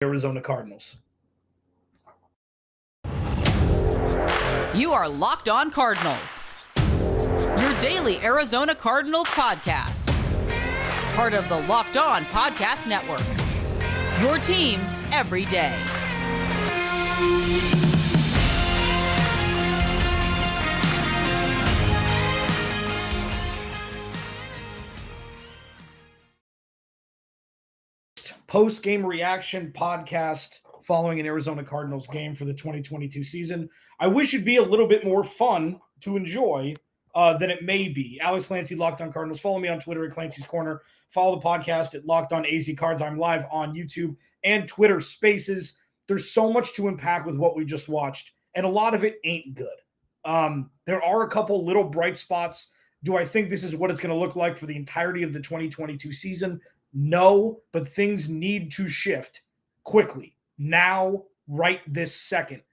Arizona Cardinals. You are Locked On Cardinals, your daily Arizona Cardinals podcast. Part of the Locked On Podcast Network, your team every day. Post-game reaction podcast following an Arizona Cardinals game for the 2022 season. I wish it'd be a little bit more fun to enjoy than it may be. Alex Clancy, Locked On Cardinals. Follow me on Twitter at Clancy's Corner. Follow the podcast at Locked On AZ Cards. I'm live on YouTube and Twitter Spaces. There's so much to unpack with what we just watched, and a lot of it ain't good. There are a couple little bright spots. Do I think this is what it's going to look like for the entirety of the 2022 season? No, but things need to shift quickly. Now, right this second.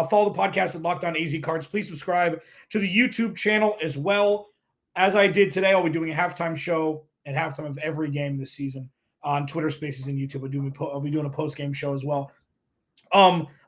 Follow the podcast at Locked On AZ Cards. Please subscribe to the YouTube channel as well. As I did today, I'll be doing a halftime show at halftime of every game this season on Twitter Spaces and YouTube. I'll be doing a post-game show as well.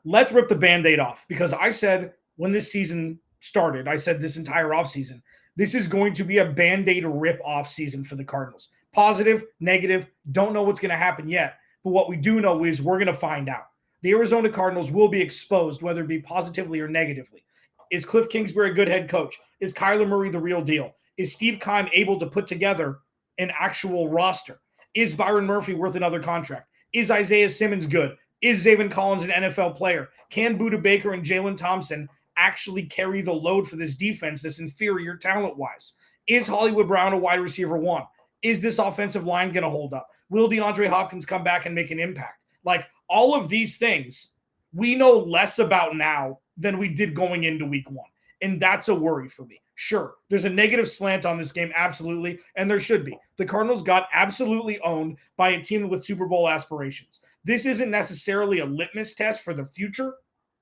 Let's rip the Band-Aid off, because I said when this season started, I said this entire offseason, this is going to be a Band-Aid rip-off season for the Cardinals. Positive, negative, don't know what's going to happen yet. But what we do know is we're going to find out. The Arizona Cardinals will be exposed, whether it be positively or negatively. Is Cliff Kingsbury a good head coach? Is Kyler Murray the real deal? Is Steve Keim able to put together an actual roster? Is Byron Murphy worth another contract? Is Isaiah Simmons good? Is Zaven Collins an NFL player? Can Budda Baker and Jalen Thompson actually carry the load for this defense that's inferior talent-wise? Is Hollywood Brown a wide receiver one? Is this offensive line going to hold up? Will DeAndre Hopkins come back and make an impact? Like, all of these things we know less about now than we did going into week one. And that's a worry for me. Sure, there's a negative slant on this game, absolutely, and there should be. The Cardinals got absolutely owned by a team with Super Bowl aspirations. This isn't necessarily a litmus test for the future.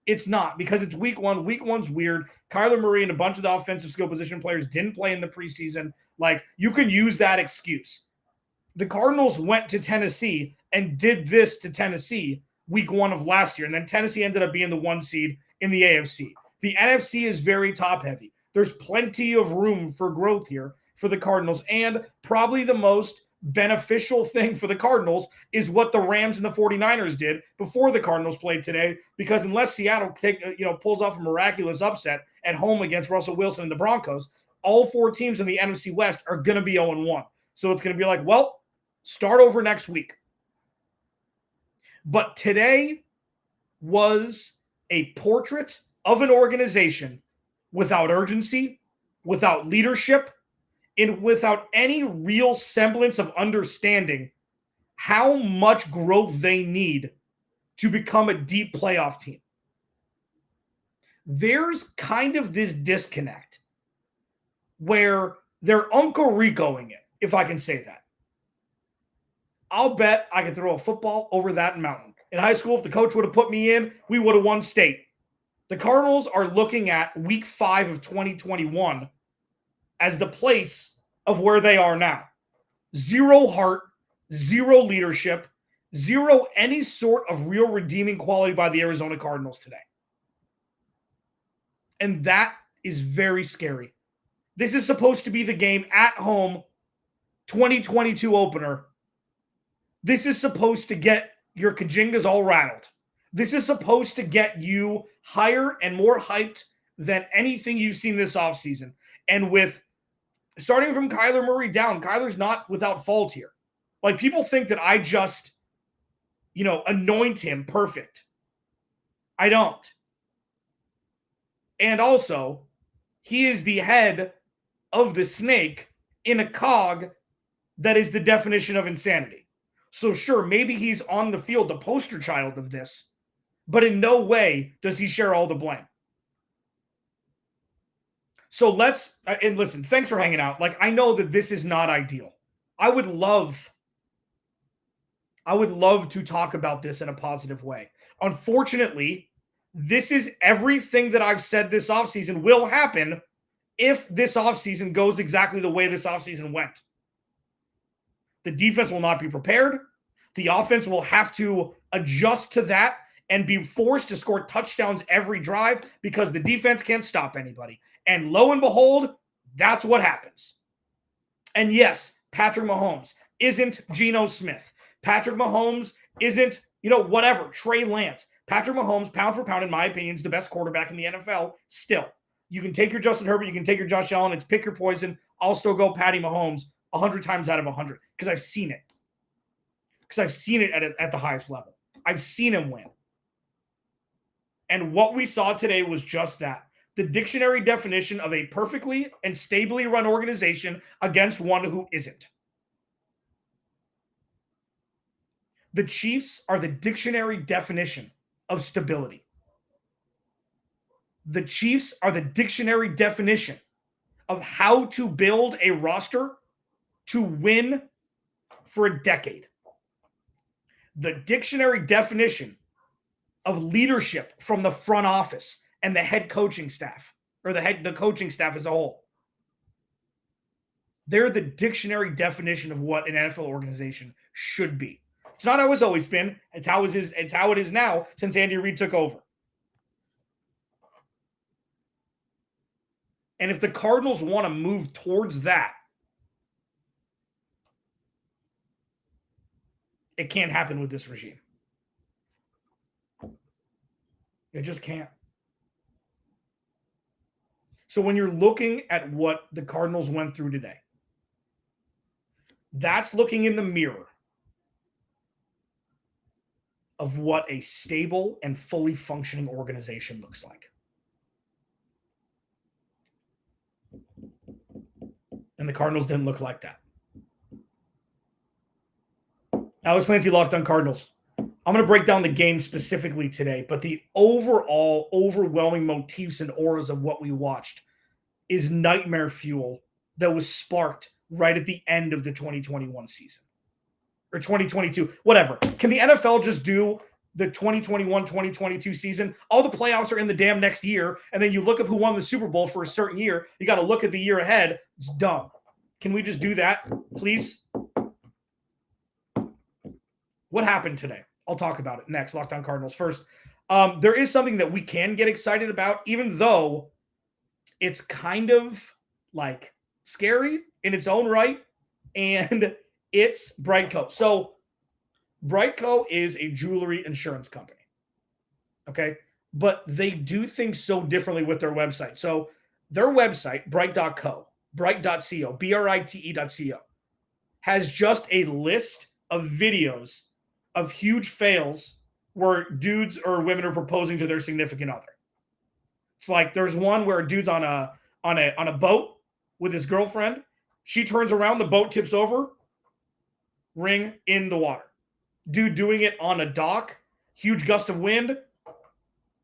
It's not, because it's week one. Week one's weird. Kyler Murray and a bunch of the offensive skill position players didn't play in the preseason. Like, you could use that excuse. The Cardinals went to Tennessee and did this to Tennessee week one of last year, and then Tennessee ended up being the 1 seed in the AFC. The NFC is very top-heavy. There's plenty of room for growth here for the Cardinals, and probably the most beneficial thing for the Cardinals is what the Rams and the 49ers did before the Cardinals played today, because unless Seattle pulls off a miraculous upset at home against Russell Wilson and the Broncos, all four teams in the NFC West are going to be 0-1. So it's going to be like, well, start over next week. But today was a portrait of an organization without urgency, without leadership, and without any real semblance of understanding how much growth they need to become a deep playoff team. There's kind of this disconnect where they're Uncle Ricoing it, if I can say that. I'll bet I could throw a football over that mountain. In high school, if the coach would have put me in, we would have won state. The Cardinals are looking at week 5 of 2021 as the place of where they are now. Zero heart, zero leadership, zero any sort of real redeeming quality by the Arizona Cardinals today. And that is very scary. This is supposed to be the game at home, 2022 opener. This is supposed to get your Kajingas all rattled. This is supposed to get you higher and more hyped than anything you've seen this offseason. And with starting from Kyler Murray down, Kyler's not without fault here. Like, people think that I just, anoint him perfect. I don't. And also, he is the head of the snake in a cog that is the definition of insanity. So sure, maybe he's on the field the poster child of this, but in no way does he share all the blame. So and listen, thanks for hanging out. Like, I know that this is not ideal. I would love to talk about this in a positive way. Unfortunately, this is everything that I've said this offseason will happen if this offseason goes exactly the way this offseason went. The defense will not be prepared. The offense will have to adjust to that and be forced to score touchdowns every drive because the defense can't stop anybody. And lo and behold, that's what happens. And yes, Patrick Mahomes isn't Geno Smith. Patrick Mahomes isn't, whatever, Trey Lance. Patrick Mahomes, pound for pound, in my opinion, is the best quarterback in the NFL still. You can take your Justin Herbert, you can take your Josh Allen, it's pick your poison. I'll still go Patty Mahomes 100 times out of 100 because I've seen it. Because I've seen it at the highest level. I've seen him win. And what we saw today was just that. The dictionary definition of a perfectly and stably run organization against one who isn't. The Chiefs are the dictionary definition of stability. The Chiefs are the dictionary definition of how to build a roster to win for a decade. The dictionary definition of leadership from the front office and the head coaching staff, or the coaching staff as a whole. They're the dictionary definition of what an NFL organization should be. It's not how it's always been. It's how it is now since Andy Reid took over. And if the Cardinals want to move towards that, it can't happen with this regime. It just can't. So when you're looking at what the Cardinals went through today, that's looking in the mirror of what a stable and fully functioning organization looks like. And the Cardinals didn't look like that. Alex Lancy, Locked On Cardinals. I'm going to break down the game specifically today, but the overall overwhelming motifs and auras of what we watched is nightmare fuel that was sparked right at the end of the 2021 season. Or 2022, whatever. Can the NFL just do the 2021-2022 season? All the playoffs are in the damn next year, and then you look up who won the Super Bowl for a certain year. You got to look at the year ahead. It's dumb. Can we just do that, please? What happened today? I'll talk about it next. Locked On Cardinals first. There is something that we can get excited about, even though it's kind of like scary in its own right, and it's Brightco. So Brightco is a jewelry insurance company, okay? But they do things so differently with their website. So their website, bright.co, brite.co, has just a list of videos of huge fails where dudes or women are proposing to their significant other. It's like there's one where a dude's on a boat with his girlfriend. She turns around, the boat tips over, ring in the water. Dude doing it on a dock, huge gust of wind,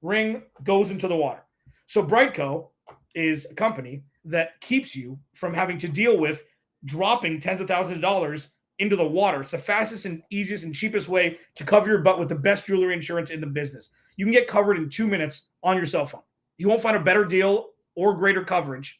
ring goes into the water. So Brightco is a company that keeps you from having to deal with dropping tens of thousands of dollars into the water. It's the fastest and easiest and cheapest way to cover your butt with the best jewelry insurance in the business. You can get covered in 2 minutes on your cell phone. You won't find a better deal or greater coverage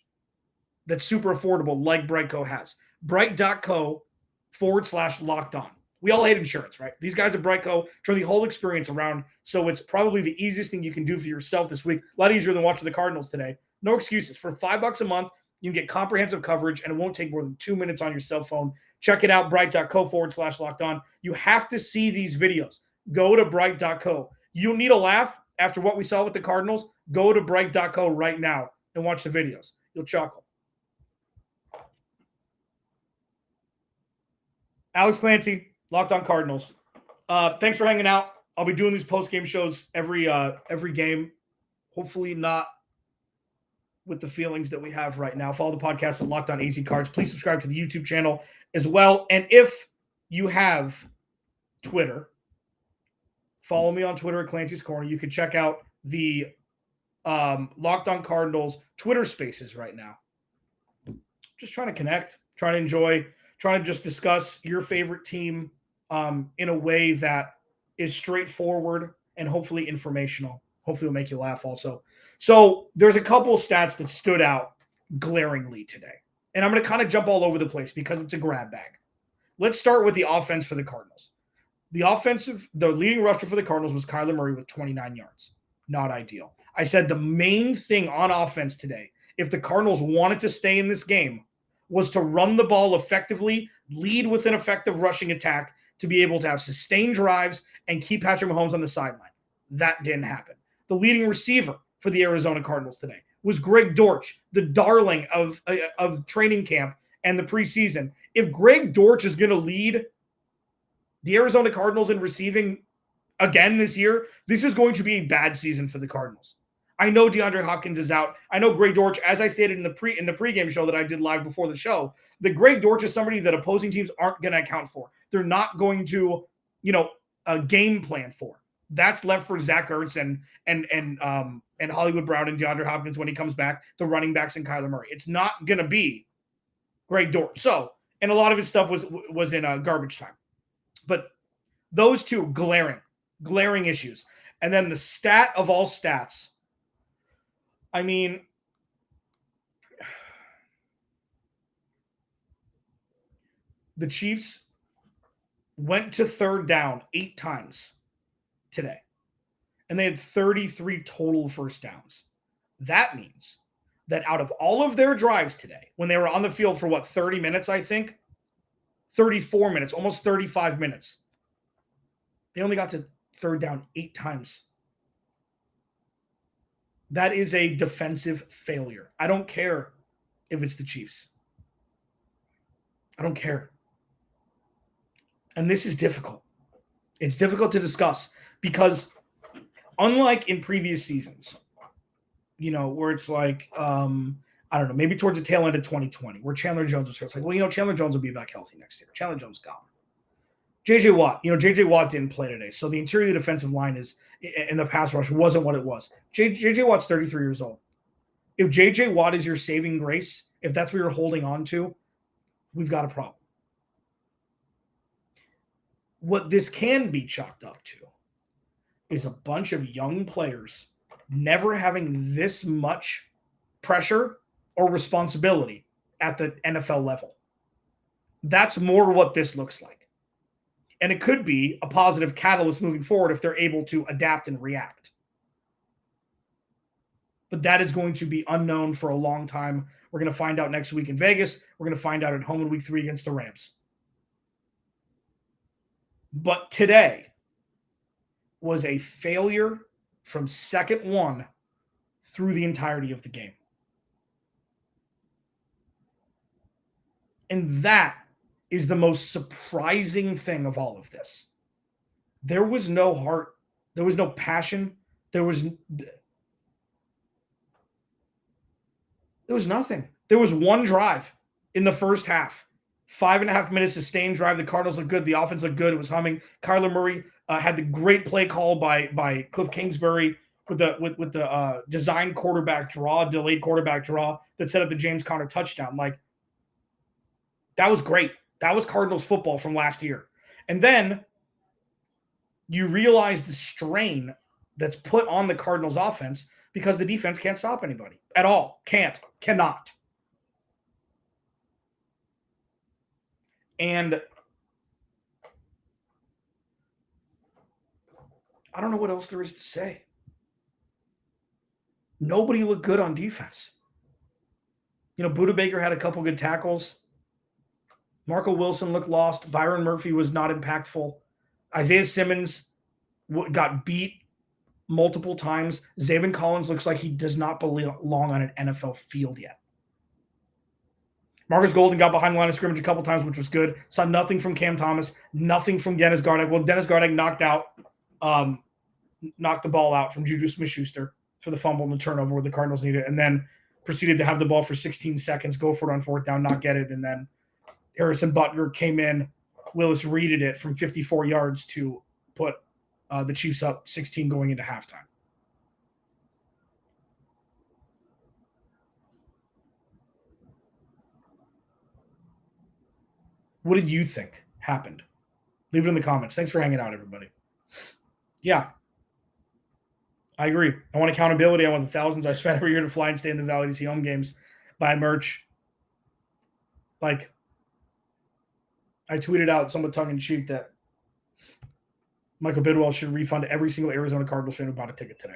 that's super affordable like Brightco has. Bright.co/locked on. We all hate insurance, right? These guys at Brightco turn the whole experience around, so it's probably the easiest thing you can do for yourself this week. A lot easier than watching the Cardinals today. No excuses. For $5 a month, you can get comprehensive coverage, and it won't take more than 2 minutes on your cell phone. Check it out, bright.co/locked on. You have to see these videos. Go to bright.co. You'll need a laugh after what we saw with the Cardinals. Go to bright.co right now and watch the videos. You'll chuckle. Alex Clancy, Locked On Cardinals. Thanks for hanging out. I'll be doing these post-game shows every game. Hopefully not with the feelings that we have right now. Follow the podcast at Locked On AZ Cards. Please subscribe to the YouTube channel as well. And if you have Twitter, follow me on Twitter at Clancy's Corner. You can check out the Locked On Cardinals Twitter spaces right now. Just trying to connect, trying to enjoy, trying to just discuss your favorite team in a way that is straightforward and hopefully informational. Hopefully it'll make you laugh also. So there's a couple of stats that stood out glaringly today. And I'm going to kind of jump all over the place because it's a grab bag. Let's start with the offense for the Cardinals. The leading rusher for the Cardinals was Kyler Murray with 29 yards. Not ideal. I said the main thing on offense today, if the Cardinals wanted to stay in this game, was to run the ball effectively, lead with an effective rushing attack to be able to have sustained drives and keep Patrick Mahomes on the sideline. That didn't happen. The leading receiver for the Arizona Cardinals today was Greg Dortch, the darling of training camp and the preseason. If Greg Dortch is going to lead the Arizona Cardinals in receiving again this year, this is going to be a bad season for the Cardinals. I know DeAndre Hopkins is out. I know Greg Dortch, as I stated in the pregame show that I did live before the show, the Greg Dortch is somebody that opposing teams aren't going to account for. They're not going to, game plan for. That's left for Zach Ertz and Hollywood Brown and DeAndre Hopkins when he comes back, the running backs and Kyler Murray. It's not going to be Greg Dortch. So, and a lot of his stuff was in garbage time. But those two glaring issues. And then the stat of all stats, I mean, the Chiefs went to third down 8 times today, and they had 33 total first downs. That means that out of all of their drives today, when they were on the field for 30 minutes, I think, 34 minutes, almost 35 minutes, they only got to third down 8 times. That is a defensive failure. I don't care if it's the Chiefs. I don't care. And this is difficult. It's difficult to discuss because unlike in previous seasons, where it's like, I don't know, maybe towards the tail end of 2020, where Chandler Jones was hurt. It's like, Chandler Jones will be back healthy next year. Chandler Jones gone. J.J. Watt, J.J. Watt didn't play today. So the interior of the defensive line in the pass rush wasn't what it was. J.J. Watt's 33 years old. If J.J. Watt is your saving grace, if that's what you're holding on to, we've got a problem. What this can be chalked up to is a bunch of young players never having this much pressure or responsibility at the NFL level. That's more what this looks like. And it could be a positive catalyst moving forward if they're able to adapt and react. But that is going to be unknown for a long time. We're going to find out next week in Vegas. We're going to find out at home in week 3 against the Rams. But today was a failure from second one through the entirety of the game. And that is the most surprising thing of all of this. There was no heart. There was no passion. There was nothing. There was one drive in the first half. 5.5 minutes sustained drive. The Cardinals looked good. The offense looked good. It was humming. Kyler Murray had the great play call by Cliff Kingsbury with the design quarterback draw, delayed quarterback draw that set up the James Conner touchdown. That was great. That was Cardinals football from last year. And then you realize the strain that's put on the Cardinals offense because the defense can't stop anybody at all. Cannot. And I don't know what else there is to say. Nobody looked good on defense. Budda Baker had a couple good tackles. Marco Wilson looked lost. Byron Murphy was not impactful. Isaiah Simmons got beat multiple times. Zaven Collins looks like he does not belong on an NFL field yet. Marcus Golden got behind the line of scrimmage a couple times, which was good. Saw nothing from Cam Thomas, nothing from Dennis Gardeck. Well, Dennis Gardeck knocked the ball out from Juju Smith-Schuster for the fumble and the turnover where the Cardinals needed it, and then proceeded to have the ball for 16 seconds, go for it on 4th down, not get it, and then Harrison Butker came in. Willis readed it from 54 yards to put the Chiefs up 16 going into halftime. What did you think happened? Leave it in the comments. Thanks for hanging out, everybody. Yeah, I agree. I want accountability. I want the thousands I spent every year to fly and stay in the Valley to see home games, buy merch. I tweeted out somewhat tongue-in-cheek that Michael Bidwell should refund every single Arizona Cardinals fan who bought a ticket today.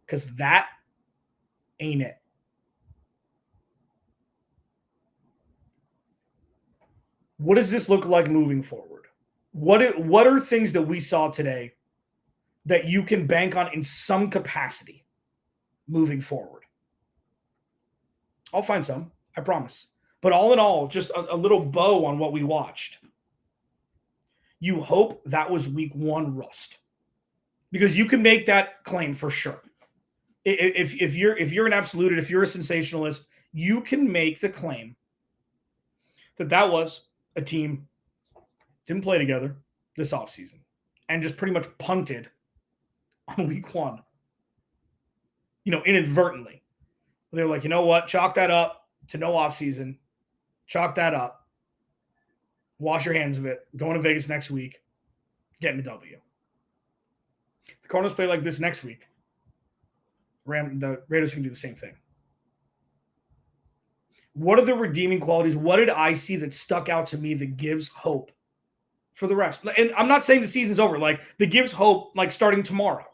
Because that ain't it. What does this look like moving forward? What are things that we saw today that you can bank on in some capacity moving forward? I'll find some, I promise. But all in all, just a little bow on what we watched. You hope that was week one rust, because you can make that claim for sure. If you're an absolute, if you're a sensationalist, you can make the claim that was a team didn't play together this offseason and just pretty much punted on week one, inadvertently. They're like, you know what? Chalk that up to no offseason. Chalk that up. Wash your hands of it. Going to Vegas next week. Getting a W. The Cardinals play like this next week. The Raiders can do the same thing. What are the redeeming qualities? What did I see that stuck out to me that gives hope for the rest? And I'm not saying the season's over. That gives hope, starting tomorrow.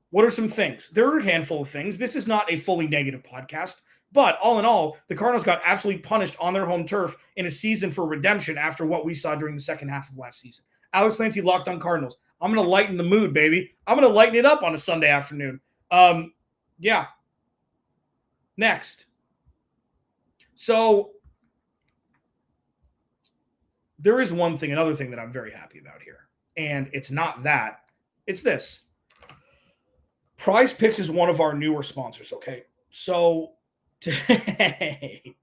What are some things? There are a handful of things. This is not a fully negative podcast. But all in all, the Cardinals got absolutely punished on their home turf in a season for redemption after what we saw during the second half of last season. Alex Clancy, Locked On Cardinals. I'm going to lighten the mood, baby. I'm going to lighten it up on a Sunday afternoon. Yeah. Next. So there is another thing that I'm very happy about here. And it's not that. It's this. PrizePicks is one of our newer sponsors, okay? So today,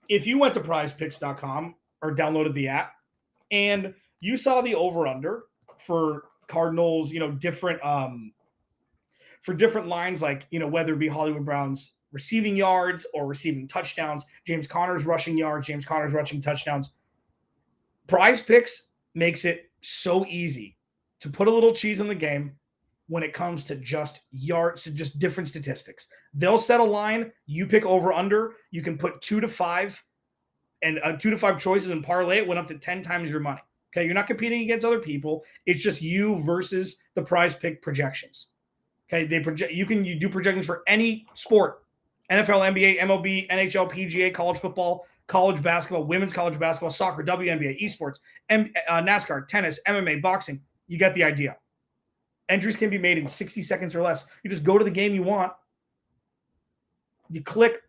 if you went to prizepicks.com or downloaded the app and you saw the over-under for Cardinals, different for different lines, whether it be Hollywood Brown's receiving yards or receiving touchdowns, James Conner's rushing yards, James Conner's rushing touchdowns. PrizePicks makes it so easy to put a little cheese in the game when it comes to just yards, to just different statistics. They'll set a line, you pick over under, you can put 2 to 5 and 2 to 5 choices and parlay it, went up to 10 times your money. Okay, you're not competing against other people. It's just you versus the PrizePick projections. Okay, you do projections for any sport: NFL, NBA, MLB, NHL, PGA, college football, college basketball, women's college basketball, soccer, WNBA, esports, NASCAR, tennis, MMA, boxing. You get the idea. Entries can be made in 60 seconds or less. You just go to the game you want. You click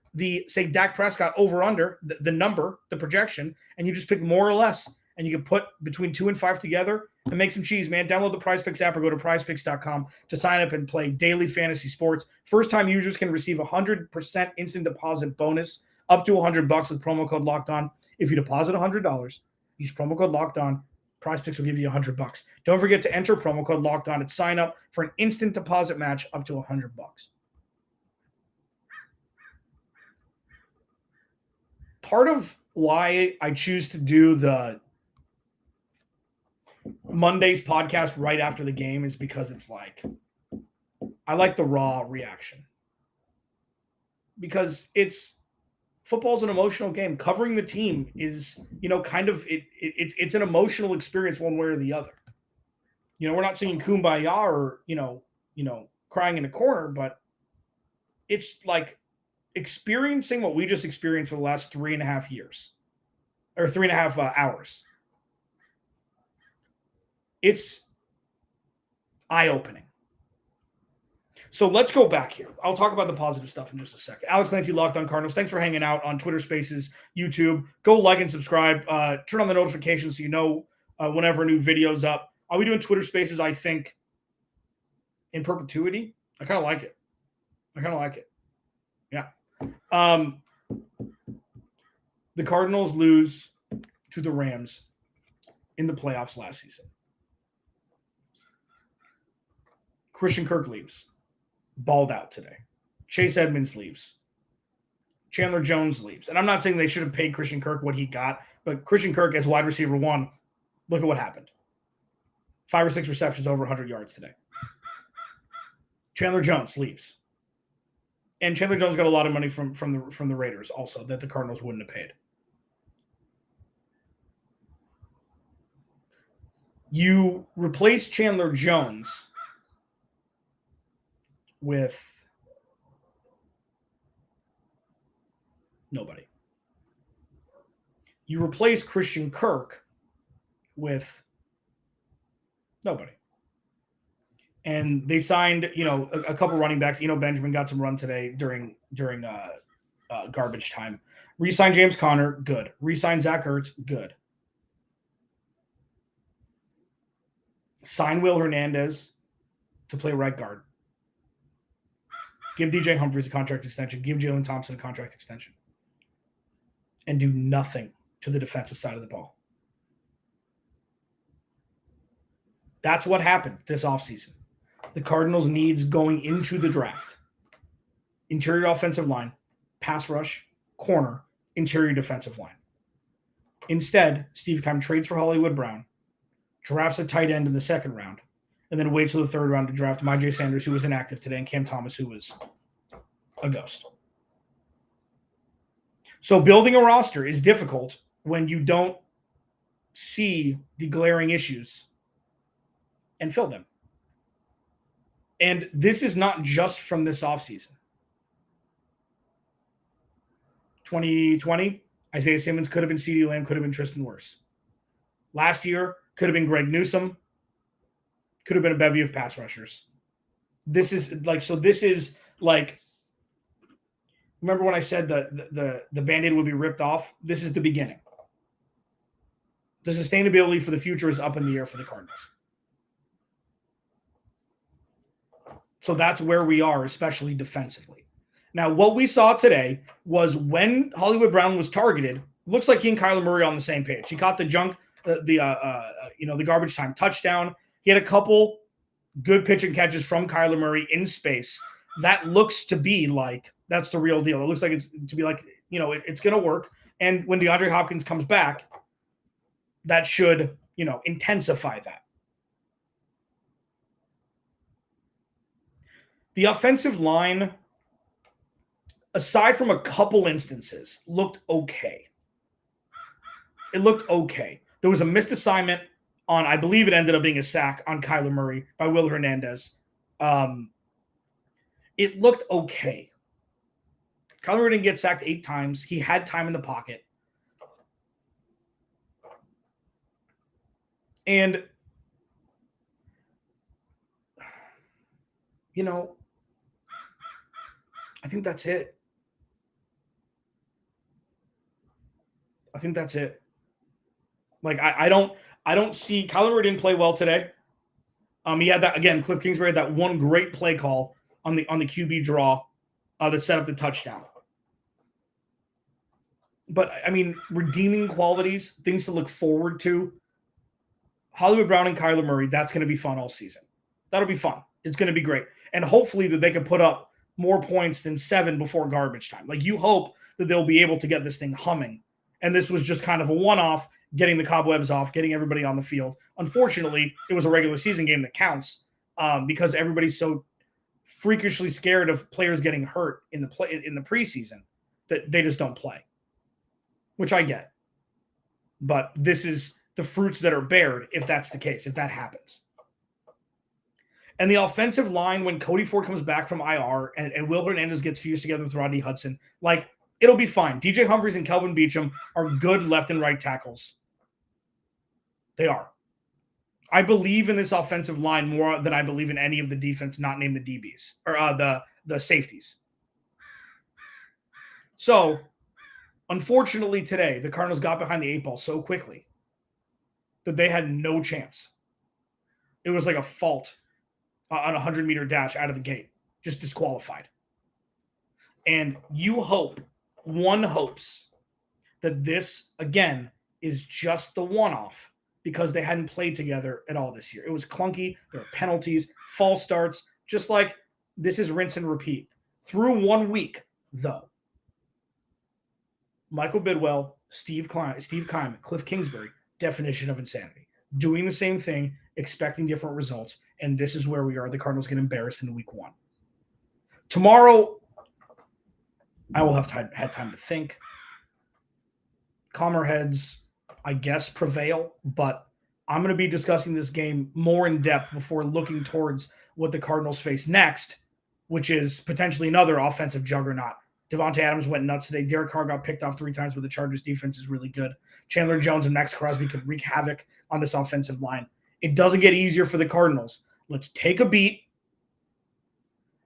say Dak Prescott over under, the number, the projection, and you just pick more or less. And you can put between 2 and 5 together and make some cheese, man. Download the PrizePicks app or go to prizepicks.com to sign up and play daily fantasy sports. First-time users can receive 100% instant deposit bonus up to $100 with promo code Locked On. If you deposit $100, use promo code Locked On. PrizePicks will give you $100. Don't forget to enter promo code Locked On and sign up for an instant deposit match up to $100. Part of why I choose to do the Monday's podcast right after the game is because it's I like the raw reaction. Because football's an emotional game. Covering the team is, it's an emotional experience one way or the other. We're not singing Kumbaya or, crying in a corner, but it's experiencing what we just experienced for the last 3.5 years or 3.5 hours. It's eye-opening. So let's go back here. I'll talk about the positive stuff in just a second. Alex Clancy, Locked On Cardinals. Thanks for hanging out on Twitter Spaces, YouTube. Go like and subscribe. Turn on the notifications so you know whenever a new video's up. Are we doing Twitter Spaces, I think, in perpetuity? I kind of like it. Yeah. The Cardinals lose to the Rams in the playoffs last season. Christian Kirk leaves. Balled out today. Chase Edmonds leaves. Chandler Jones leaves. And I'm not saying they should have paid Christian Kirk what he got, but Christian Kirk as wide receiver 1, look at what happened. 5 or 6 receptions, over 100 yards today. Chandler Jones leaves. And Chandler Jones got a lot of money from the Raiders also that the Cardinals wouldn't have paid. You replace Chandler Jones with nobody. You replace Christian Kirk with nobody. And they signed, a couple running backs. Benjamin got some run today during garbage time. Re-signed James Conner, good. Re-signed Zach Ertz, good. Sign Will Hernandez to play right guard. Give DJ Humphries a contract extension. Give Jalen Thompson a contract extension. And do nothing to the defensive side of the ball. That's what happened this offseason. The Cardinals' needs going into the draft. Interior offensive line, pass rush, corner, interior defensive line. Instead, Steve Keim trades for Hollywood Brown, drafts a tight end in the second round, and then waits till the third round to draft Myjai Sanders, who was inactive today, and Cam Thomas, who was a ghost. So building a roster is difficult when you don't see the glaring issues and fill them. And this is not just from this offseason. 2020, Isaiah Simmons could have been CeeDee Lamb, could have been Tristan Wirfs. Last year, could have been Greg Newsome, could have been a bevy of pass rushers. This is like, remember when I said the Band-Aid would be ripped off? This is the beginning. The sustainability for the future is up in the air for the Cardinals. So that's where we are, especially defensively. Now, what we saw today was when Hollywood Brown was targeted, looks like he and Kyler Murray are on the same page. He caught the the garbage time touchdown. He had a couple good pitch and catches from Kyler Murray in space. That looks to be like that's the real deal. It looks like it's to be like, it's going to work. And when DeAndre Hopkins comes back, that should, intensify that. The offensive line, aside from a couple instances, looked okay. It looked okay. There was a missed assignment on, I believe it ended up being a sack on Kyler Murray by Will Hernandez. It looked okay. Kyler Murray didn't get sacked 8 times. He had time in the pocket. And, I think that's it. I think that's it. Like, I don't see Kyler Murray didn't play well today. He had that again. Cliff Kingsbury had that one great play call on the QB draw that set up the touchdown. But I mean, redeeming qualities, things to look forward to. Hollywood Brown and Kyler Murray, that's going to be fun all season. That'll be fun. It's going to be great, and hopefully that they can put up more points than 7 before garbage time. Like, you hope that they'll be able to get this thing humming. And this was just kind of a one-off, getting the cobwebs off, getting everybody on the field. Unfortunately, it was a regular season game that counts because everybody's so freakishly scared of players getting hurt in the preseason that they just don't play, which I get. But this is the fruits that are bared if that's the case, if that happens. And the offensive line, when Cody Ford comes back from IR and Will Hernandez gets fused together with Rodney Hudson, like, it'll be fine. DJ Humphries and Kelvin Beachum are good left and right tackles. They are. I believe in this offensive line more than I believe in any of the defense not named the DBs or the safeties. So, unfortunately today, the Cardinals got behind the 8 ball so quickly that they had no chance. It was like a fault on a 100-meter dash out of the gate, just disqualified. And one hopes that this, again, is just the one-off because they hadn't played together at all this year. It was clunky. There were penalties, false starts, just like this is rinse and repeat. Through 1 week, though, Michael Bidwell, Steve Keim, Cliff Kingsbury, definition of insanity. Doing the same thing, expecting different results, and this is where we are. The Cardinals get embarrassed in week 1. Tomorrow, I will have had time to think. Calmer heads, I guess, prevail, but I'm going to be discussing this game more in depth before looking towards what the Cardinals face next, which is potentially another offensive juggernaut. Devontae Adams went nuts today. Derek Carr got picked off 3 times, but the Chargers defense is really good. Chandler Jones and Max Crosby could wreak havoc on this offensive line. It doesn't get easier for the Cardinals. Let's take a beat.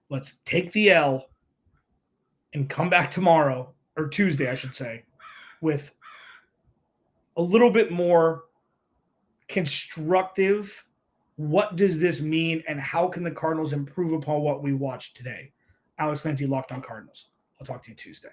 Let's take the L and come back tomorrow, or Tuesday, I should say, with a little bit more constructive. What does this mean, and how can the Cardinals improve upon what we watched today? Alex Lanty, Locked On Cardinals. I'll talk to you Tuesday.